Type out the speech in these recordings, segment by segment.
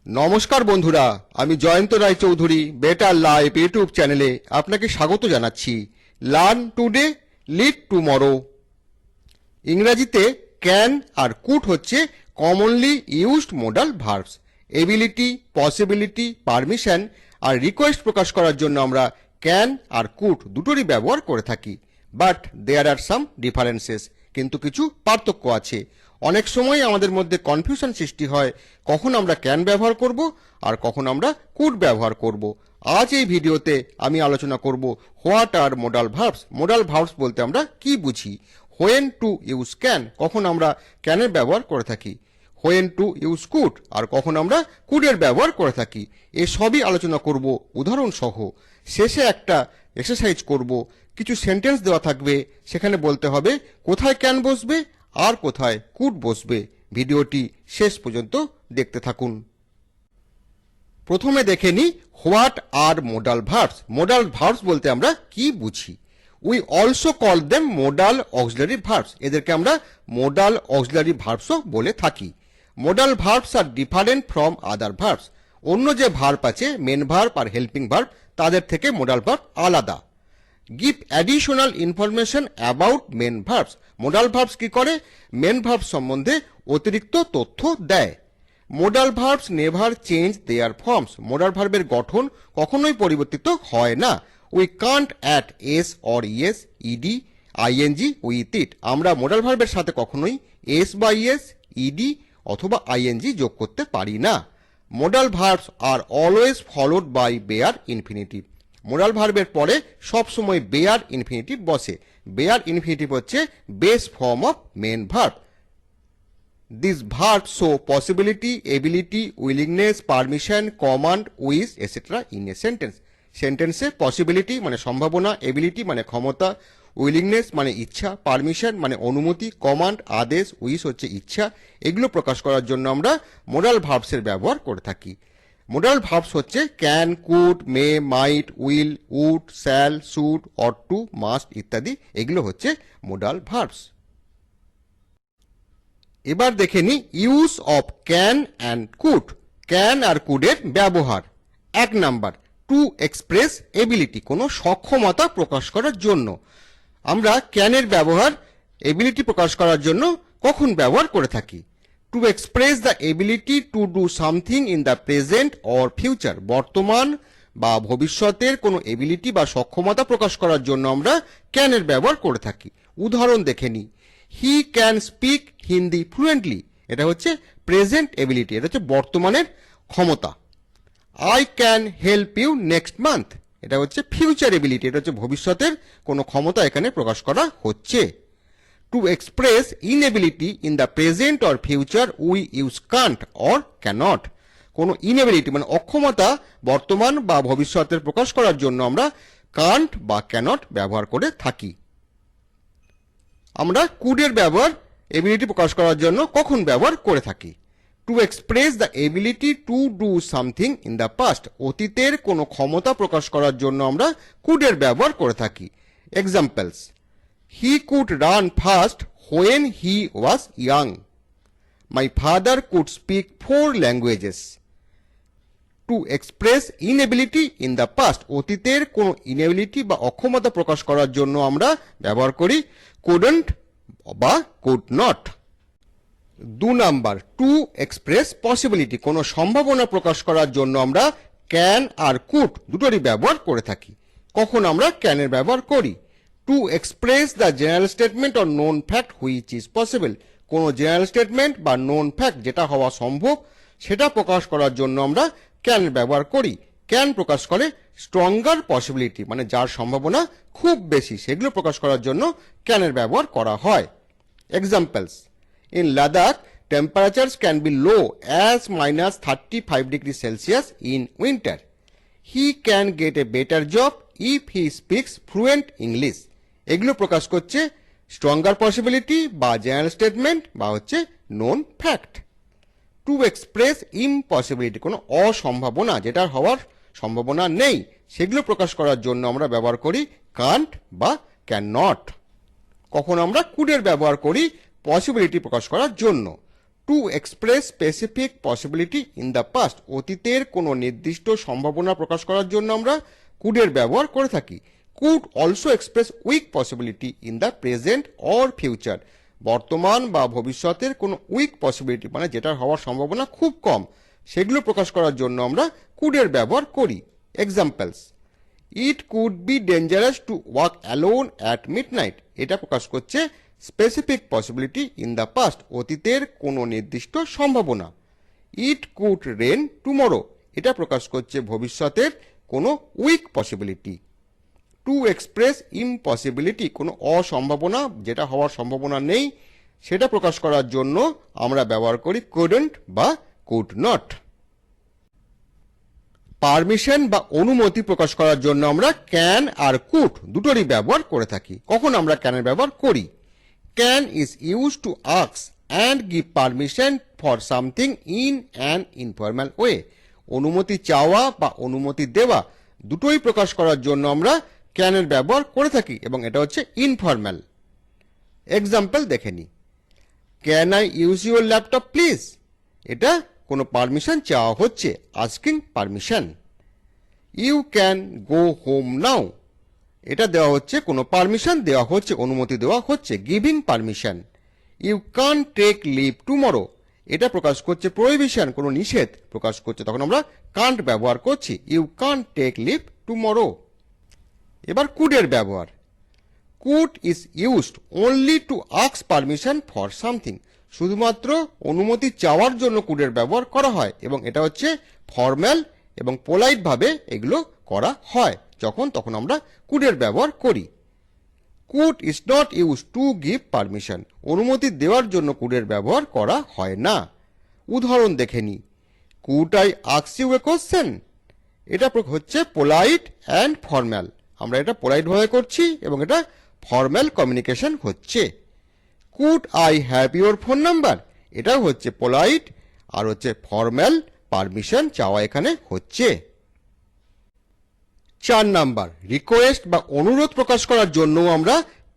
নমস্কার বন্ধুরা, আমি Jayanta Roychowdhury better life YouTube চ্যানেলে আপনাকে স্বাগত জানাচ্ছি। Learn today lead tomorrow. ইংরেজিতে ক্যান আর কুড হচ্ছে commonly used modal verbs. Ability, possibility, permission আর রিকোয়েস্ট প্রকাশ করার জন্য আমরা ক্যান আর কুড দুটোরই ব্যবহার করে থাকি। But there R some differences, কিন্তু কিছু পার্থক্য আছে। অনেক সময় আমাদের মধ্যে কনফিউশন সৃষ্টি হয় কখন আমরা ক্যান ব্যবহার করব আর কখন আমরা কুড ব্যবহার করব। আজ এই ভিডিওতে আমি আলোচনা করব what are modal verbs. Modal verbs বলতে আমরা কি বুঝি, হোয়েন টু ইউজ ক্যান, কখন আমরা ক্যানের ব্যবহার করে থাকি, হোয়েন টু ইউজ কুড আর কখন আমরা কুডের ব্যবহার করে থাকি। এসবই আলোচনা করব উদাহরণ সহ। শেষে একটা এক্সারসাইজ করব, কিছু সেন্টেন্স দেওয়া থাকবে, সেখানে বলতে হবে কোথায় ক্যান বসবে আর কোথায় কুড বসবে। ভিডিওটি শেষ পর্যন্ত দেখতে থাকুন। প্রথমে দেখে নিই what are modal verbs. Modal verbs বলতে আমরা কি বুঝি। We also call them modal auxiliary verbs. এদেরকে আমরা মোডাল অক্সিলারি ভার্বসও বলে থাকি। Modal verbs are different from other verbs. অন্য যে ভার্ব আছে, মেন ভার্ব আর হেল্পিং ভার্ব, তাদের থেকে মোডাল ভার্ব আলাদা। Give additional information about main verbs. Modal verbs কি করে? মেন ভার্ব সম্বন্ধে অতিরিক্ত তথ্য দেয়। Modal verbs never change their forms. Modal ভার্বের গঠন কখনোই পরিবর্তিত হয় না। We can't add S or ES, ED, ING with it. আমরা মোডাল ভার্বের সাথে কখনোই এস বা ইএস, ইডি অথবা আইএনজি যোগ করতে পারি না। Modal verbs are always followed by bare infinitive. Modal ভার্বের পরে সবসময় বেয়ার ইনফিনিটিভ বসে। বেয়ার ইনফিনিটিভ হচ্ছে base form of main verb. This verb show possibility, ability, willingness, permission, command, wish etcetera in a sentence. সেন্টেন্সে possibility মানে সম্ভাবনা, ability মানে ক্ষমতা, উইলিংনেস মানে ইচ্ছা, পারমিশন মানে অনুমতি, কমান্ড আদেশ, উইশ হচ্ছে ইচ্ছা, এগুলো প্রকাশ করার জন্য আমরা মোডাল ভার্বসের ব্যবহার করে থাকি। মোডাল ভার্বস হচ্ছে can, could, may, might, will, would, shall, should, ought to, must ইত্যাদি। এগুলো হচ্ছে মোডাল ভার্বস। এবার দেখে নি use of can and could. Can আর কুডের ব্যবহার। 1 নাম্বার, টু এক্সপ্রেস এবিলিটি, কোনো সক্ষমতা প্রকাশ করার জন্য। আমরা ক্যানের ব্যবহার এবিলিটি প্রকাশ করার জন্য কখন ব্যবহার করে থাকি? To express the ability to do something in the present or future. বর্তমান বা ভবিষ্যতের কোনো এবিলিটি বা সক্ষমতা প্রকাশ করার জন্য আমরা ক্যানের ব্যবহার করে থাকি। উদাহরণ দেখে নিই। He can speak Hindi fluently, এটা হচ্ছে প্রেজেন্ট এবিলিটি, এটা হচ্ছে বর্তমানের ক্ষমতা। I can help you next month, এটা হচ্ছে ফিউচার এবিলিটি, এটা হচ্ছে ভবিষ্যতের কোনো ক্ষমতা এখানে প্রকাশ করা হচ্ছে। To express inability in the present or future we use can't or cannot. কোনো ইনএবিলিটি মানে অক্ষমতা বর্তমান বা ভবিষ্যতের প্রকাশ করার জন্য আমরা কান্ট বা ক্যানট ব্যবহার করে থাকি। আমরা কুডের ব্যবহার এবিলিটি প্রকাশ করার জন্য কখন ব্যবহার করে থাকি? To express the ability to do something in the past. অতীতের কোনো ক্ষমতা প্রকাশ করার জন্য আমরা কুডের ব্যবহার করে থাকি। Examples: he could run fast when he was young. My father could speak 4 languages. Two express inability in the past. অতীতের কোনো ইনএবিলিটি বা অক্ষমতা প্রকাশ করার জন্য আমরা ব্যবহার করি কুডন্ট বা could not. 2 number, to express possibility. কোনো সম্ভাবনা প্রকাশ করার জন্য আমরা ক্যান আর কুড দুটোরই ব্যবহার করে থাকি। কখন আমরা ক্যানের ব্যবহার করি? To express the general statement or known fact which is possible. কোনো জেনারেল স্টেটমেন্ট বা নোন ফ্যাক্ট যেটা হওয়া সম্ভব সেটা প্রকাশ করার জন্য আমরা ক্যানের ব্যবহার করি। ক্যান প্রকাশ করে স্ট্রঙ্গার পসিবিলিটি মানে যার সম্ভাবনা খুব বেশি, সেগুলো প্রকাশ করার জন্য ক্যানের ব্যবহার করা হয়। Examples: in Ladakh, temperatures can be low as -35°C in winter. He can get a better job if he speaks fluent English. এগুলো প্রকাশ করছে স্ট্রঙ্গার পসিবিলিটি বা জেনারেল স্টেটমেন্ট বা হচ্ছে known fact. Two express impossibility, কোনো অসম্ভাবনা যেটার হওয়ার সম্ভাবনা নেই, সেগুলো প্রকাশ করার জন্য আমরা ব্যবহার করি কান্ট বা ক্যান নট। কখন আমরা কুডের ব্যবহার করি পসিবিলিটি প্রকাশ করার জন্য? To express specific possibility in the past, অতীতের কোনো নির্দিষ্ট সম্ভাবনা প্রকাশ করার জন্য আমরা কুডের ব্যবহার করে থাকি। Could also express weak possibility in the present or future, বর্তমান বা ভবিষ্যতের কোনো উইক পসিবিলিটি মানে যেটার হওয়ার সম্ভাবনা খুব কম, সেগুলো প্রকাশ করার জন্য আমরা কুডের ব্যবহার করি। Examples: it could be dangerous to walk alone at midnight, এটা প্রকাশ করছে specific possibility in the past, অতীতের কোনো নির্দিষ্ট সম্ভাবনা। ইট কুড রেন টুমরো, এটা প্রকাশ করছে ভবিষ্যতের কোনো weak possibility. To express impossibility, কোনো অসম্ভাবনা যেটা হওয়ার সম্ভাবনা নেই সেটা প্রকাশ করার জন্য আমরা ব্যবহার করি কুডন্ট বা কুড নট। পারমিশন বা অনুমতি প্রকাশ করার জন্য আমরা ক্যান আর কুড দুটোরই ব্যবহার করে থাকি। কখন আমরা ক্যানের ব্যবহার করি? Can is use to ask and give permission for something in an informal way, অনুমতি চাওয়া বা অনুমতি দেওয়া দুটোই প্রকাশ করার জন্য আমরা ক্যানের ব্যবহার করে থাকি এবং এটা হচ্ছে ইনফর্মাল। এক্সাম্পল দেখে নি, can I use your laptop please, এটা কোনো পারমিশন চাওয়া হচ্ছে, asking permission. You can go home now, এটা দেওয়া হচ্ছে কোনো পারমিশন দেওয়া হচ্ছে, অনুমতি দেওয়া হচ্ছে, giving permission. You can take leave tomorrow, এটা প্রকাশ করছে প্রহিবিশন, কোনো নিষেধ প্রকাশ করছে, তখন আমরা কান্ট ব্যবহার করছি, you can take leave tomorrow. এবার কুডের ব্যবহার। Could is used only to ask permission for something, শুধুমাত্র অনুমতি চাওয়ার জন্য কুডের ব্যবহার করা হয় এবং এটা হচ্ছে ফর্মাল এবং পোলাইট ভাবে এগুলো করা হয়, তখন আমরা কুডের ব্যবহার করি। Could is not use to give permission, অনুমতি দেওয়ার জন্য কুডের ব্যবহার করা হয় না। উদাহরণ দেখে নি, could I ask you a question, এটা হচ্ছে পোলাইট অ্যান্ড ফর্মাল, আমরা এটা পোলাইট ভাবে করছি এবং এটা ফর্মাল কমিউনিকেশন হচ্ছে। Could I have your phone number, এটাও হচ্ছে পোলাইট আর হচ্ছে ফর্মাল পারমিশন চাওয়া এখানে হচ্ছে। 4 নাম্বার, রিকোয়েস্ট বা অনুরোধ প্রকাশ করার জন্য আমরা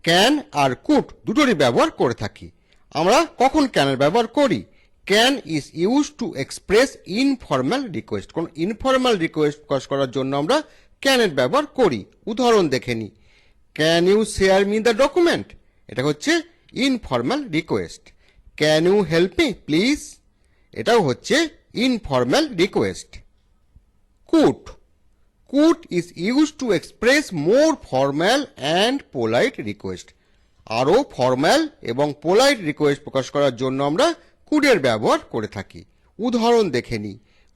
ক্যান আর কুড দুটোরই ব্যবহার করে থাকি। আমরা কখন ক্যানের ব্যবহার করি? Can is use to express informal request, কোন ইনফর্মাল রিকোয়েস্ট প্রকাশ করার জন্য আমরা ক্যানের ব্যবহার করি। উদাহরণ দেখে নি, can you share me the document, এটা হচ্ছে informal request. Can you help me please, এটাও হচ্ছে informal request. Could, could is use to express more formal and polite request, আরও ফর্মাল এবং পোলাইট রিকোয়েস্ট প্রকাশ করার জন্য আমরা কুডের ব্যবহার করে থাকি। উদাহরণ দেখে নি,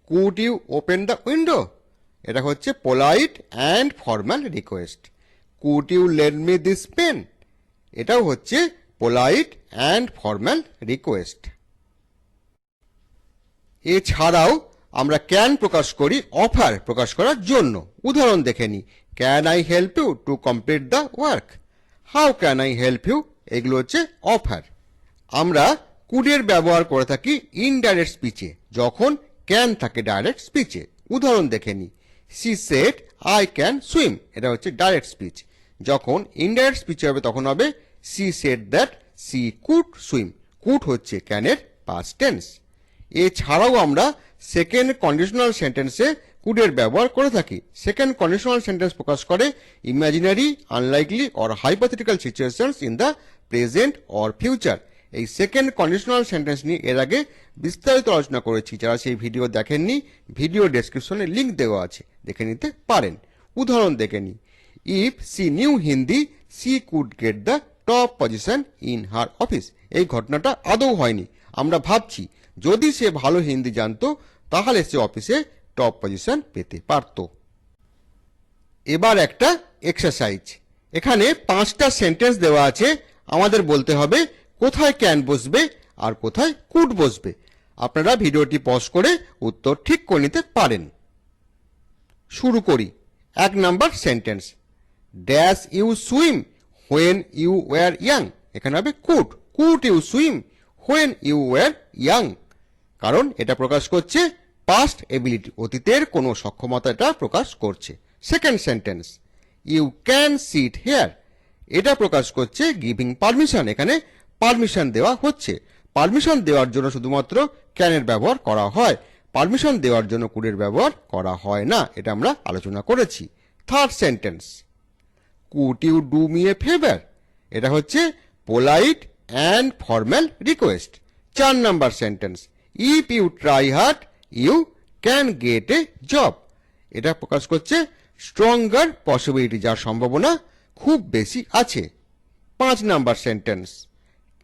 could you open the window, এটা হচ্ছে polite and formal request. Could you lend me this pen, এটাও হচ্ছে পোলাইট অ্যান্ড ফর্মাল রিকোয়েস্ট। এছাড়াও আমরা ক্যান প্রকাশ করি অফার প্রকাশ করার জন্য। উদাহরণ দেখে নি, can I help you to complete the work, how can I help you, এগুলো হচ্ছে অফার। আমরা কুডের ব্যবহার করে থাকি ইনডাইরেক্ট স্পিচে, যখন ক্যান থাকে ডাইরেক্ট স্পিচে। উদাহরণ দেখে নি, she said I can swim, এটা হচ্ছে ডাইরেক্ট স্পিচ। যখন ইনডাইরেক্ট স্পিচ হবে তখন হবে she said that C could swim, could হচ্ছে ক্যানের পাস্ট টেন্স। এছাড়াও আমরা সেকেন্ড কন্ডিশনাল সেন্টেন্সে কুডের ব্যবহার করে থাকি। সেকেন্ড কন্ডিশনাল সেন্টেন্স প্রকাশ করে imaginary, unlikely or hypothetical situations in the present or future. এই সেকেন্ড কন্ডিশনাল সেন্টেন্স নিয়ে এর আগে বিস্তারিত আলোচনা করেছি, যারা সেই ভিডিও দেখেননি ভিডিও ডেসক্রিপশনে লিঙ্ক দেওয়া আছে, দেখে নিতে পারেন। উদাহরণ দেখে নি, if she knew Hindi she could get the top position in her office, এই ঘটনাটা আদৌ হয়নি, আমরা ভাবছি যদি সে ভালো হিন্দি জানতো তাহলে সে অফিসে টপ পজিশন পেতে পারত। এবার একটা এক্সারসাইজ, এখানে 5টা সেন্টেন্স দেওয়া আছে, আমাদের বলতে হবে কোথায় ক্যান বসবে আর কোথায় কুড বসবে। আপনারা ভিডিওটি পজ করে উত্তর ঠিক করে নিতে পারেন। শুরু করি। 1 number sentence, dash you swim when you were young, এখানে হবে could, could you swim when you were young, কারণ এটা প্রকাশ করছে পাস্ট এবিলিটি, অতীতের কোনো সক্ষমতা এটা প্রকাশ করছে। Second sentence, you can sit here, এটা প্রকাশ করছে গিভিং পারমিশন, এখানে পারমিশন দেওয়া হচ্ছে। পারমিশন দেওয়ার জন্য শুধুমাত্র ক্যানের ব্যবহার করা হয়, পারমিশন দেওয়ার জন্য কুডের ব্যবহার করা হয় না, এটা আমরা আলোচনা করেছি। Third sentence, could you do me a favour, এটা হচ্ছে polite and formal request. 4 number sentence, if you try hard you can get a job, এটা প্রকাশ করছে স্ট্রঙ্গার পসিবিলিটি, যার সম্ভাবনা খুব বেশি আছে। 5 number sentence,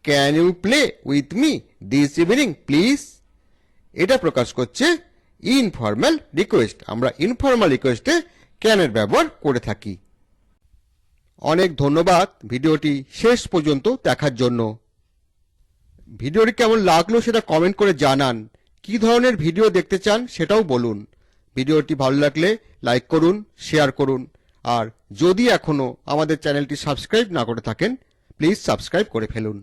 can you play with me this evening please, এটা প্রকাশ করছে ইনফর্মাল রিকোয়েস্ট, আমরা ইনফর্মাল রিকোয়েস্টে ক্যানের ব্যবহার করে থাকি। অনেক ধন্যবাদ ভিডিওটি শেষ পর্যন্ত দেখার জন্য। ভিডিওটি কেমন লাগলো সেটা কমেন্ট করে জানান, কি ধরনের ভিডিও দেখতে চান সেটাও বলুন। ভিডিওটি ভালো লাগলে লাইক করুন, শেয়ার করুন, আর যদি এখনো আমাদের চ্যানেলটি সাবস্ক্রাইব না করে থাকেন প্লিজ সাবস্ক্রাইব করে ফেলুন।